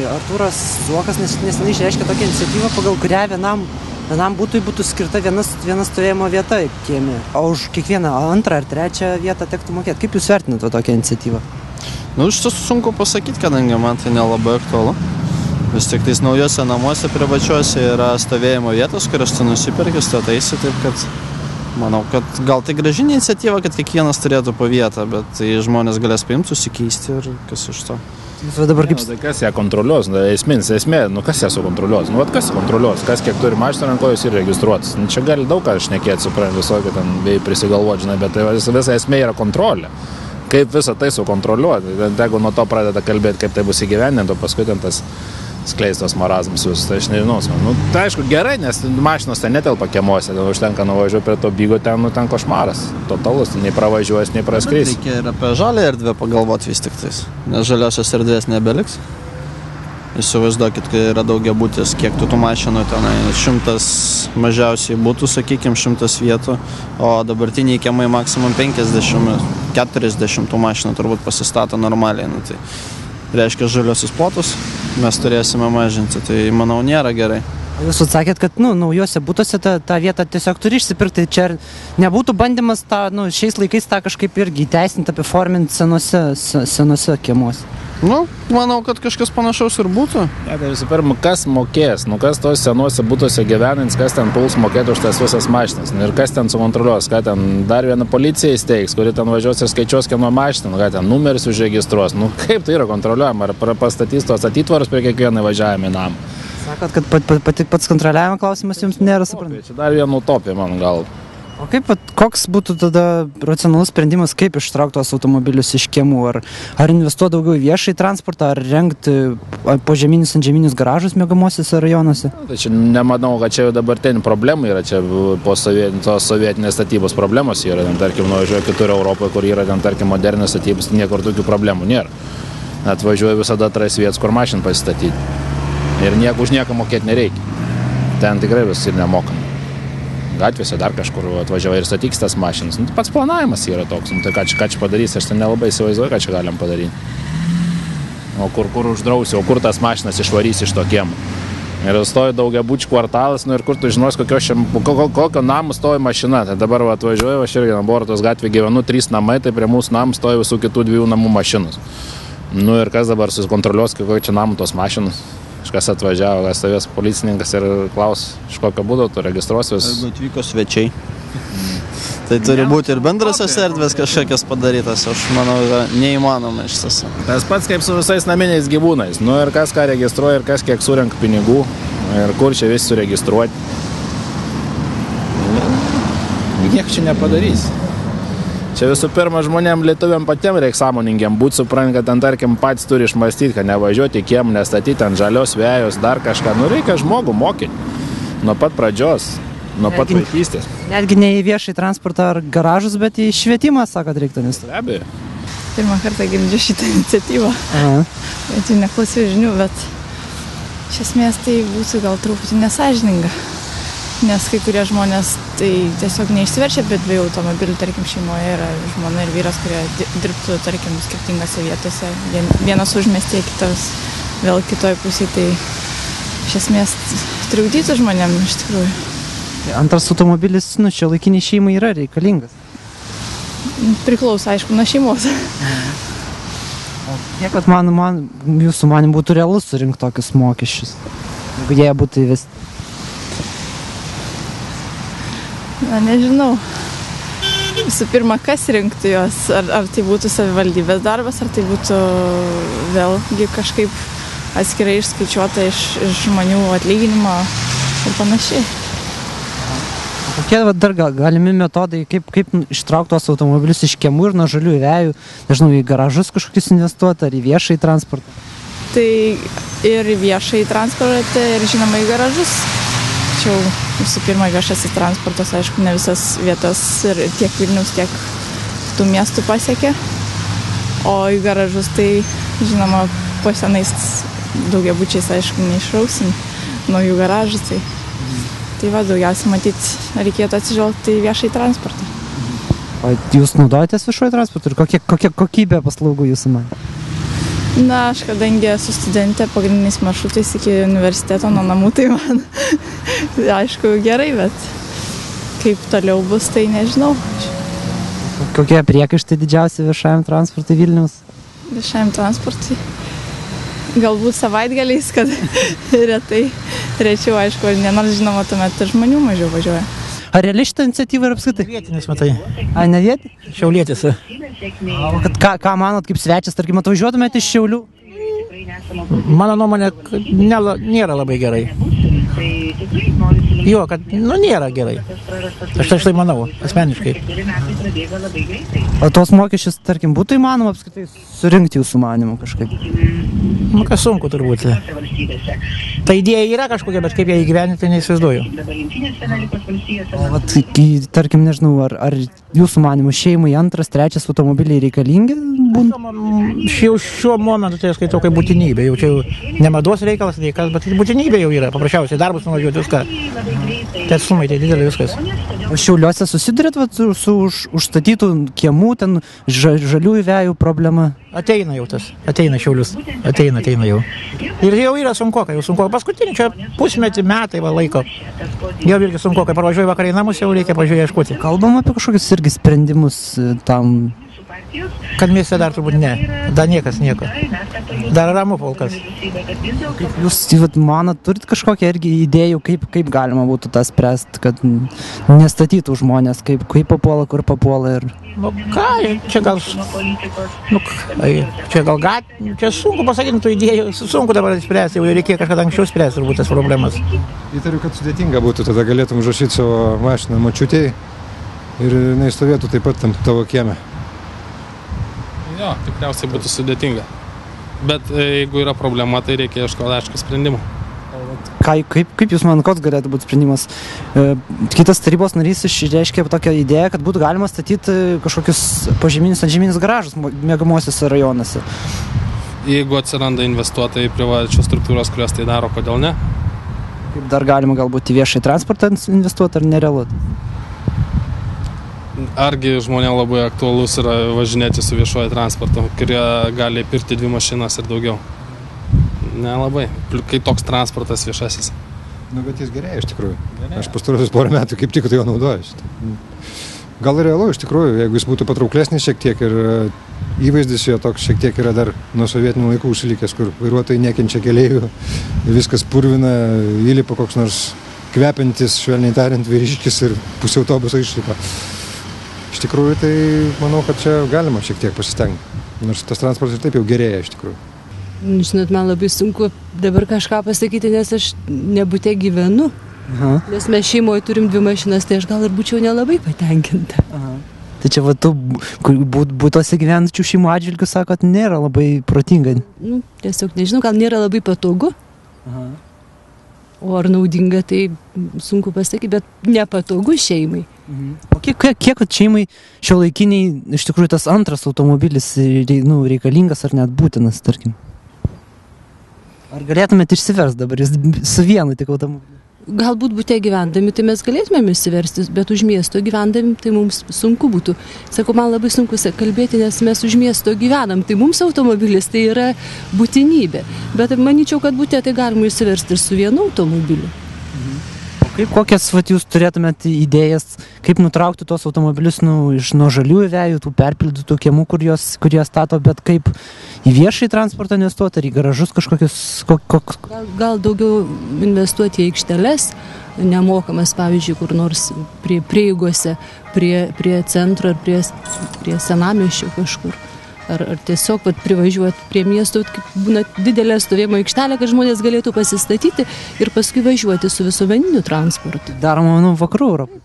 Artūras Zuokas neseniai išreiškė tokią iniciatyvą, pagal kurią vienam būtui būtų skirta viena stovėjimo vieta kieme, o už kiekvieną antrą ar trečią vietą tektų mokėti. Kaip jūs vertinate tokią iniciatyvą? Iš tiesų sunku pasakyti, kadangi man tai nelabai aktualu. Vis tik tais naujose namuose privačiuose yra stovėjimo vietos, kurias tu nusipirki, stataisi, taip kad manau, kad gal tai graži iniciatyva, kad kiekvienas turėtų po vietą, bet tai žmonės galės paimti, susikeisti ir kas iš to. Dabar kaip... Tai kas ją kontroliuos? Esmė, kas ją sukontroliuos? Kas kontroliuos? Kas kiek turi mašiną rankoje ir registruotis? Čia gali daug ką šnekėti, supranti, visokį ten vėjai prisigalvoti, žinai, bet tai visa esmė yra kontrolė. Kaip visą tai sukontroliuoti? Jeigu nuo to pradeda kalbėti, kaip tai bus įgyvendinta, paskui ten tas skleistos marazmus visus, tai aš nežinau. Tai aišku gerai, nes mašinos ten netelpa kiemuose, užtenka nuvažiuoti prie to bygo, ten košmaras. Totalus, nei pravažiuos, nei praskris. Reikia ir apie žalę erdvę pagalvoti vis tik tais, nes žaliosios erdvės nebeliks. Įsivaizduokit, kai yra daugiabutis, kiek tų mašinų tenai, 100 mažiausiai būtų, sakykime, 100 vietų, o dabartiniai kiemai maksimum 50-40 tų mašinų turbūt pasistato normaliai. Tai reiškia žaliosius plotus mes turėsime mažinti, tai manau nėra gerai. Jūs atsakėt, kad naujuose būtuose tą vietą tiesiog turi išsipirkti, čia nebūtų bandymas šiais laikais tą kažkaip irgi įteisinti, apiforminti senose kiemuose. Manau, kad kažkas panašaus ir būtų. Tai visų pirma, kas mokės, kas tos senuose būtuose gyvenins, kas ten puls mokėti už tas visas mašinas, ir kas ten sukontroliuos, ką ten dar vieną policiją įsteigs, kuri ten važiuos ir skaičiuos kieno mašiną, ką ten numeris užregistruos, kaip tai yra kontroliuojama, ar pastatys tos atitvaros prie kiekvieno važiavimo į namą. Sakot, kad pats kontroliavimo klausimas jums nėra suprantamas. Čia dar viena utopija, man gal. O koks būtų tada racionalus sprendimas, kaip ištraukti tuos automobilius iš kiemų? Ar investuoti daugiau į viešąjį transportą, ar rengti požeminius antžeminius garažus miegamosiuose rajonuose? Tai čia nemanau, kad čia jau dabartinė problema yra, čia po sovietinės statybos problemos yra, tarkim, nuvažiuoju kitur Europoje, kur yra, tarkim, modernės statybos, niekur tokių problemų nėra. Atvažiuoju visada atras vietas, kur mašiną pasistatyti. Ir už nieką mokėti nereikia. Ten tikrai visi ir nemokam. Gatvėse dar kažkur atvažiavai ir statyks tas mašinas. Pats planavimas yra toks. Tai ką čia padarys, aš ten nelabai įsivaizduoju, ką čia galim padaryti. O kur uždrausi, o kur tas mašinas išvarys iš to kiemo. Ir stovi daugiabučių kvartalas, ir kur tu žinos, kokio namų stovi mašina. Tai dabar atvažiuoju, aš irgi Borutos gatvėje gyvenu, 3 namai, tai prie mūsų namų stovi visų kitų 2 namų mašinos. Ir kas dabar susikontroliuos, kokio čia namų tos mašinos. Kažkas atvažiavo, kas stovės policininkas ir klaus, iš kokio būdo tu registruosi vis. Jeigu atvyko svečiai, tai turi būti ir bendrasios erdvės kažkokios padarytas, aš manau, yra neįmanoma iš tiesų. Tas pats kaip su visais naminiais gyvūnais, ir kas ką registruoja, ir kas kiek surenka pinigų, ir kur čia visi suregistruoti. Nieko čia nepadarys. Čia visų pirma žmonėm lietuviam patiem reikia sąmoningiam būti, suprant, kad ten, tarkim, patys turi išmąstyti, kad nevažiuoti į kiemą, nestatyti ant žalios vėjos, dar kažką. Reikia žmogų mokyti. Nuo pat pradžios, nuo pat vaikystės. Netgi ne į viešąjį transportą ar garažus, bet į švietimą, sakot, reiktų investuoti. Be abejo. Pirmą kartą girdžiu šitą iniciatyvą. Bet jau neklausiau žinių, bet iš esmės tai būtų gal truputį nesąžininga. Nes kai kurie žmonės tai tiesiog neišsiverčia, bet 2 automobilių, tarkim, šeimoje yra žmona ir vyras, kurie dirbtų, tarkim, skirtingose vietose. Vienas užmiestyje, kitas vėl kitoj pusėje, tai iš esmės trukdytų žmonėm iš tikrųjų. Antras automobilis, šiuolaikiniai šeimai yra reikalingas. Priklauso, aišku, nuo šeimos. Kiek, jūsų manim būtų realus surinkti tokius mokesčius, jeigu jie būtų įvesti? Nežinau. Visų pirma, kas rinktų juos? Ar tai būtų savivaldybės darbas, ar tai būtų vėlgi kažkaip atskirai išskaičiuota iš žmonių atlyginimo ir panašiai. Kokie dar galimi metodai, kaip ištraukti tuos automobilius iš kiemų ir nuo žalių vėjų, nežinau, į garažus kažkokius investuoti, ar į viešąjį transportą? Tai ir į viešąjį transportą, ir žinoma į garažus. Tačiau visų pirma viešasis transportas, aišku, ne visas vietas ir tiek Vilniaus, tiek kitų miestų pasiekia. O į garažus tai, žinoma, po senais daugiabučiais, aišku, neišrausim naujų garažų. Tai daugiausiai matyti reikėtų atsižvelgti į viešąjį transportą. O jūs naudojatės viešuoju transportu ir kokia kokybė paslaugų jūsų man? Na, aš kadangi esu studentė pagrindiniais maršrutais iki universiteto nuo namų, tai man aišku gerai, bet kaip toliau bus, tai nežinau. Kokie priekaištai didžiausi viešajam transportui Vilniaus? Viešajam transportui. Galbūt savaitgaliais, kad rečiau, aišku, nors žinoma, tuomet ir žmonių mažiau važiuoja. Ar reali šitą iniciatyvą yra apskritai? Vietinis, matai. A, ne vietinis? Šiaulietis. O ką manot kaip svečias, tarkim, atvažiuotumėte iš Šiaulių? Mano nuomonė, kad nėra labai gerai. Jo, kad, nėra gerai. Aš tai manau, asmeniškai. O tos mokesčius, tarkim, būtų įmanoma apskritai surinkti jūsų manimų kažkaip? Kas sunku turbūt. Ta idėja yra kažkokia, bet kaip ją įgyveninti, tai neįsivaizduoju. O vat, tarkim, nežinau, ar jūsų manimų šeimai antras, trečias automobiliai reikalingi? Šiuo momentu tai skaitau kaip būtinybė. Jau čia ne mados reikalas, bet būtinybė jau yra. Paprasčiausiai darbus nuvažiuoti viską. Tai atstumai, tai didelį viskas. O Šiauliuose susidurėt su užstatytų kiemų, ten žaliųjų vejų problema? Ateina jau tas, ateina Šiaulius, ateina jau. Ir jau yra sunkoka, Paskutinį čia pusmetį metai laiko. Jau irgi sunkoka, parvažiuoju vakarai namus, jau reikia pažiūrėti ieškoti. Kalbam apie kažkokius irgi sprendimus tam? Kad mieste dar turbūt ne, dar niekas nieko. Dar ramu polkas. Jūs manot, turit kažkokią irgi idėjų, kaip galima būtų tą spręsti, kad nestatytų žmonės, kaip papuola, kur papuola ir... Čia gal sunku pasakyti tų idėjų, sunku dabar spręsti, jau reikėjo kažkada anksčiau spręsti turbūt tas problemas. Įtariu, kad sudėtinga būtų, tada galėtum užrašyti savo mašiną močiutei ir neįstovėtų taip pat tam tavo kieme. Jo, tikriausiai būtų sudėtinga. Bet jeigu yra problema, tai reikia ieškoti aišku sprendimų. Kaip jūs manot, koks galėtų būti sprendimas? Kitas tarybos narys išreiškė tokią idėją, kad būtų galima statyti kažkokius požeminius antžeminius garažus miegamuosiuose rajonuose. Jeigu atsiranda investuotojai privačios struktūros, kurios tai daro, kodėl ne? Kaip dar galima galbūt į viešąjį transportą investuoti ar nerealu? Argi žmonėms labai aktualus yra važinėti su viešuoju transportu, kurie gali pirkti 2 mašinas ir daugiau? Nelabai. Kai toks transportas viešasis. Bet jis gerėja iš tikrųjų. Aš pastaruosius porą metų kaip tik tai jo naudojuosi. Gal realu iš tikrųjų, jeigu jis būtų patrauklesnis šiek tiek ir įvaizdis jo toks šiek tiek yra dar nuo sovietinių laikų užsilikęs, kur vairuotojai nekenčia keleivių, viskas purvina, įlipa koks nors kvepiantis, švelniai tariant, vyriškis ir pusė autobuso išlipa. Iš tikrųjų, tai manau, kad čia galima šiek tiek pasistengti, nors tas transportas ir taip jau gerėja iš tikrųjų. Žinot, man labai sunku dabar kažką pasakyti, nes aš nebute gyvenu. Nes mes šeimoje turim 2 mašinas, tai aš gal ir būčiau nelabai patenkinta. Tai čia tu būtose gyvenančių šeimų atžvilgių sakot, nėra labai protinga. Tiesiog nežinau, gal nėra labai patogu. O ar naudinga, tai sunku pasakyti, bet nepatogu šeimai. O kiek šeimai šiuolaikiniai iš tikrųjų tas antras automobilis reikalingas ar net būtinas, tarkim? Ar galėtumėte išsiversti dabar su vienu tik automobiliu? Galbūt bute gyvendami, tai mes galėtumėm išsiversti, bet už miesto gyvendami, tai mums sunku būtų. Sakau, man labai sunku kalbėti, nes mes už miesto gyvenam, tai mums automobilis tai yra būtinybė. Bet manyčiau, kad bute tai galima išsiversti ir su vienu automobiliu. Kokias jūs turėtumėte idėjas, kaip nutraukti tos automobilius nuo žaliųjų vejų, tų perpildytų kiemų, kurie stato, bet kaip į viešąjį transportą investuoti, ar į garažus kažkokius... Gal daugiau investuoti į aikšteles, nemokamas, pavyzdžiui, kur nors prieigose, prie centro ar prie senamiesčio kažkur. Ar tiesiog privažiuoti prie miesto, būna didelė stovėjimo aikštelė, kad žmonės galėtų pasistatyti ir paskui važiuoti su visuomeniniu transportu. Daroma, vakarų Europą.